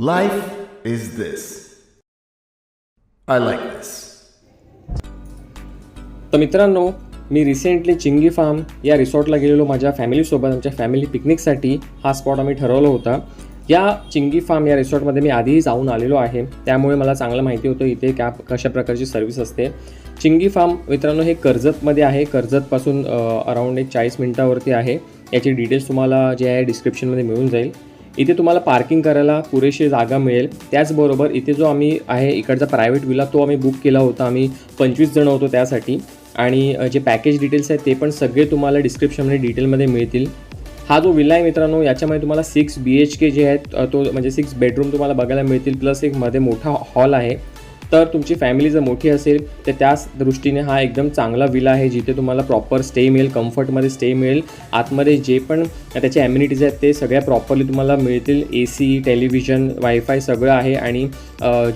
Life is this. I like this. तर मित्रांनो, मी recently चिंगी फार्म या रिसॉर्टला गेलेलो माझ्या फॅमिलीसोबत. आमच्या फॅमिली पिकनिकसाठी हा स्पॉट आम्ही ठरवला होता. या चिंगी फार्म या रिसॉर्टमध्ये मी आधीही जाऊन आलेलो आहे, त्यामुळे मला चांगलं माहिती होतं इथे कशा प्रकारची सर्व्हिस असते. चिंगी फार्म मित्रांनो हे कर्जतमध्ये आहे. कर्जतपासून अराऊंड एक 40 मिनिटावरती आहे. याची डिटेल्स तुम्हाला जे आहे डिस्क्रिप्शनमध्ये मिळून जाईल. इथे तुम्हाला पार्किंग करायला पुरेशी जागा मिळेल. त्याचबरोबर इथे जो आम्ही आहे इकडचा प्रायव्हेट विला तो आम्ही बुक केला होता. आम्ही 25 जण होतो त्यासाठी. आणि जे पॅकेज डिटेल्स आहेत ते पण सगळे तुम्हाला डिस्क्रिप्शनमध्ये डिटेलमध्ये मिळतील. हा जो विला आहे मित्रांनो याच्यामध्ये तुम्हाला 6 BHK जे आहेत तो म्हणजे 6 बेडरूम तुम्हाला बघायला मिळतील, प्लस एक मध्ये मोठा हॉल आहे. तर तुमची फॅमिली जर मोठी असेल तर त्याच दृष्टीने हा एकदम चांगला विला आहे, जिथे तुम्हाला प्रॉपर स्टे मिळेल, कम्फर्टमध्ये स्टे मिळेल. आतमध्ये जे पण त्याचे ॲम्युनिटीज आहेत ते सगळ्या प्रॉपरली तुम्हाला मिळतील. AC, टेलिव्हिजन, वायफाय सगळं आहे. आणि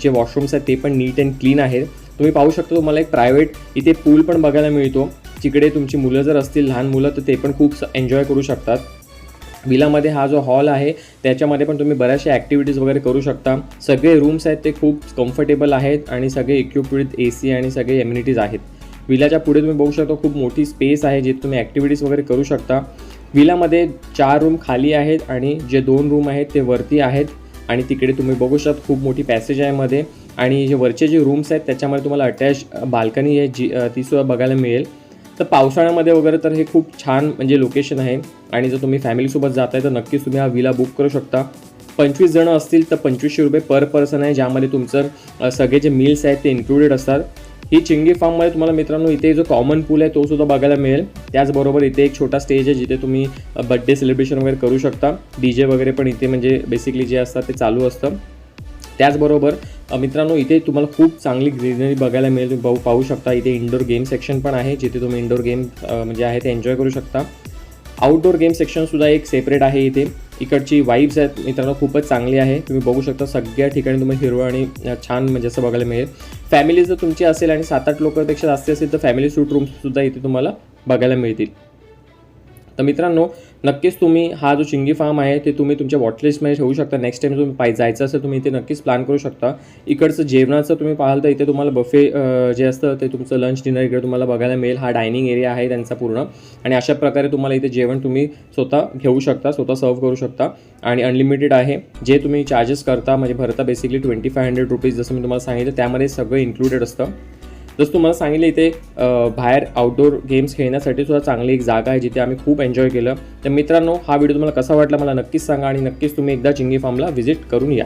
जे वॉशरूम्स आहेत ते पण नीट अँड क्लीन आहेत. तुम्ही पाहू शकता तुम्हाला एक प्रायव्हेट इथे पूल पण बघायला मिळतो. तिकडे तुमची मुलं जर असतील, लहान मुलं, तर ते पण खूप एन्जॉय करू शकतात. विलामध्ये हा जो हॉल आहे त्याच्यामध्ये पण तुम्ही बऱ्याचशा ॲक्टिव्हिटीज वगैरे करू शकता. सगळे रूम्स आहेत ते खूप कम्फर्टेबल आहेत आणि सगळे इक्विप्ड विथ AC आणि सगळे एम्युनिटीज आहेत. विलाच्या पुढे तुम्ही बघू शकता खूप मोठी स्पेस आहे जिथे तुम्ही ॲक्टिव्हिटीज वगैरे करू शकता. विलामध्ये 4 रूम खाली आहेत आणि जे 2 रूम आहेत ते वरती आहेत. आणि तिकडे तुम्ही बघू शकता खूप मोठी पॅसेज आहे मध्ये. आणि जे वरचे जे रूम्स आहेत त्याच्यामध्ये तुम्हाला अटॅच बाल्कनी आहे तीसुद्धा बघायला मिळेल. तर पावसाळ्यामध्ये वगैरे तर हे खूप छान म्हणजे लोकेशन आहे. आणि जर तुम्ही फॅमिलीसोबत जाताय तर नक्कीच तुम्ही हा विला बुक करू शकता. 25 जण असतील तर 2500 रुपये पर पर्सन आहे, ज्यामध्ये तुमचं सगळे जे मील्स आहेत ते इन्क्लुडेड असतात. ही चिंगी फार्ममध्ये तुम्हाला मित्रांनो इथे जो कॉमन पूल आहे तो सुद्धा बघायला मिळेल. त्याचबरोबर इथे एक छोटा स्टेज आहे जिथे तुम्ही बड्डे सेलिब्रेशन वगैरे करू शकता. DJ वगैरे पण इथे म्हणजे बेसिकली जे असतात ते चालू असतं. त्याचबरोबर मित्रांनो इथे तुम्हाला खूप चांगली ग्रीनरी बघायला मिळेल. तुम्ही पाहू शकता इथे इंडोर गेम सेक्शन पण आहे, जिथे तुम्ही इंडोर गेम म्हणजे आहे ते एन्जॉय करू शकता. आउटडोर गेम सेक्शनसुद्धा एक सेपरेट आहे इथे. इकडची वाईब्स आहेत मित्रांनो खूपच चांगली आहे. तुम्ही बघू शकता सगळ्या ठिकाणी तुम्ही हिरवळ आणि छान म्हणजे असं बघायला मिळेल. फॅमिली जर तुमची असेल आणि 7-8 लोकांपेक्षा जास्त असेल तर फॅमिली सूट रूम्ससुद्धा इथे तुम्हाला बघायला मिळतील. तर मित्रांनो नक्कीच तुम्ही हा जो चिंगी फार्म आहे ते तुम्ही तुमच्या वॉचलिस्टमध्ये ठेवू शकता. नेक्स्ट टाईम तुम्ही जायचं असेल तुम्ही इथे नक्कीच प्लॅन करू शकता. इकडचं जेवणाचं तुम्ही पाहाल तर इथे तुम्हाला बफे जे असतं ते तुमचं लंच डिनर इकडे तुम्हाला बघायला मिळेल. हा डायनिंग एरिया आहे त्यांचा पूर्ण. आणि अशा प्रकारे तुम्हाला इथे जेवण तुम्ही स्वतः घेऊ शकता, स्वतः सर्व करू शकता. आणि अनलिमिटेड आहे. जे तुम्ही चार्जेस करता म्हणजे भरता बेसिकली 2500 रुपीज जसं मी तुम्हाला सांगितलं, त्यामध्ये सगळं इन्क्लुडेड असतं. जसं तुम्हाला सांगितलं इथे बाहेर आउटडोर गेम्स खेळण्यासाठी सुद्धा चांगली एक जागा आहे जिथे आम्ही खूप एन्जॉय केलं. तर मित्रांनो हा व्हिडिओ तुम्हाला कसा वाटला मला नक्कीच सांगा आणि नक्कीच तुम्ही एकदा चिंगी फार्मला व्हिजिट करून या.